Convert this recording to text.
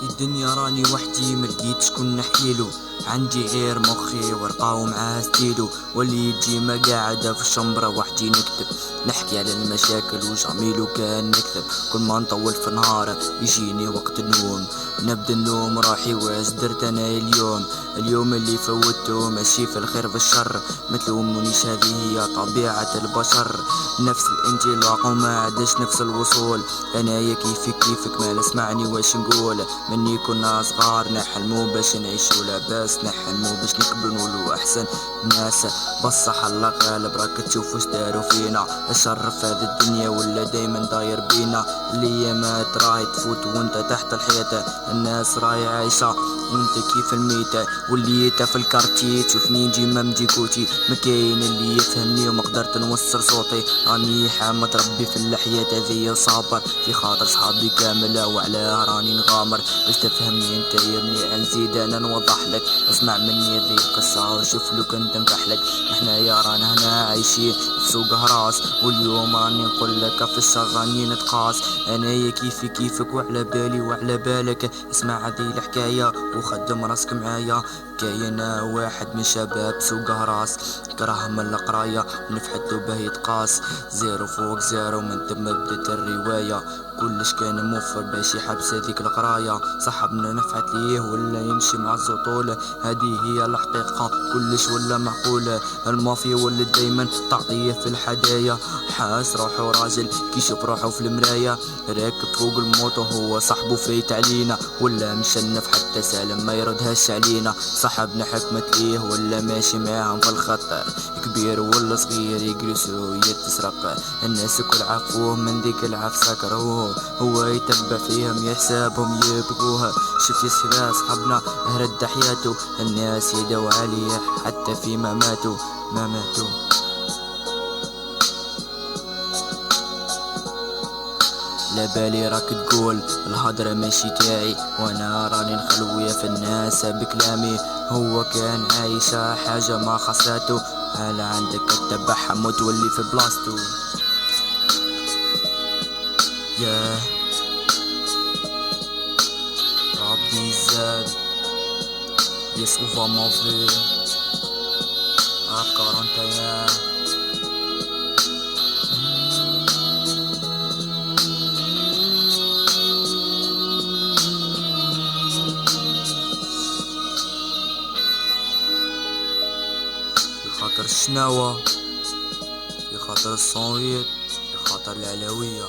الدنيا راني وحدي ملقيت شكون نحكيلو، عندي غير مخي ورقة ومعاه ستيلو، واللي يجي ما قاعدة في الشمبرة وحدي نكتب، نحكي على المشاكل وجميل وكان نكذب. كل ما نطول في نهار يجيني وقت النوم، نبدا النوم روحي واش درت انا اليوم اللي فوتو ماشي في الخير في الشر، متلومونيش هذه هي طبيعة البشر، نفس الانطلاق وما عادش نفس الوصول. انايا كيفك ما نسمعني واش نقول، مني كنا صغار نحلمو باش نعيشو لاباس، نحلمو باش نكبرو نولو احسن ناس، بصح الله غالب راك تشوف واش دارو فينا. الشر في هذه الدنيا ولا دايما داير بينا، الايامات راهي تفوت وانت تحت الحيطة، الناس راهي عايشة وانت كيف الميتة، واللي في الكارتي تشوفني نجي ما مجيكوتي، مكاين اللي يفهمني وما قدرت نوصل صوتي، راني حامد ربي في الحياة هذيا وصابر، في خاطر صحابي كاملة وعلاه راني نغامر، باش تفهمني انت يا ابني نزيد انا نوضح لك، اسمع مني ذي القصة وشوف لو كنت نفحلك. احنا يا رانا هنا عايشين في سوق هراس، واليوم راني نقول لك في الشر راني نتقاس، انايا كيفك وعلى بالي وعلى بالك، اسمع هذه الحكاية وخدم راسك معايا. كاين واحد من شباب سوق هراس كره من القراية ونفحتو باه يتقاس، زيرو فوق زيرو من ثم بدت الرواية، كلش كان موفر باش يحبس هذيك القراية، صاحبنا نفعت ليه ولا يمشي مع الزطولة، هذه هي الحقيقة كلش ولا معقولة، المافيا ولا دايما تعطيه في الحدايا، حاس روحو راجل كيشوف روحو في المراية، راكب فوق الموطو هو صاحبو فايت علينا، ولا مشنف حتى سالم ما يردهاش علينا، صاحبنا حكمت ليه ولا ماشي معاهم في الخط، كبير ولا صغير يجلسوا يتسرق، الناس كل عفوه من ذيك العفسة كرهوه، هو يتبع فيهم يحسابهم يبقوها، شوف يا سلا صحابنا هرد حياته، الناس يدوا عليه حتى فيما ماتوا ما ماتوا. لا بالي راك تقول الهضرة ماشي تاعي، وانا راني نخلوية في الناس بكلامي، هو كان عايشة حاجة ما خصاتو، هل عندك تتبعها متولي في بلاصتو. ياه ربي زاد يسوف مافي أفكار انت يا في خاطر الشناوة، في خاطر الصويت، في خاطر العلوية.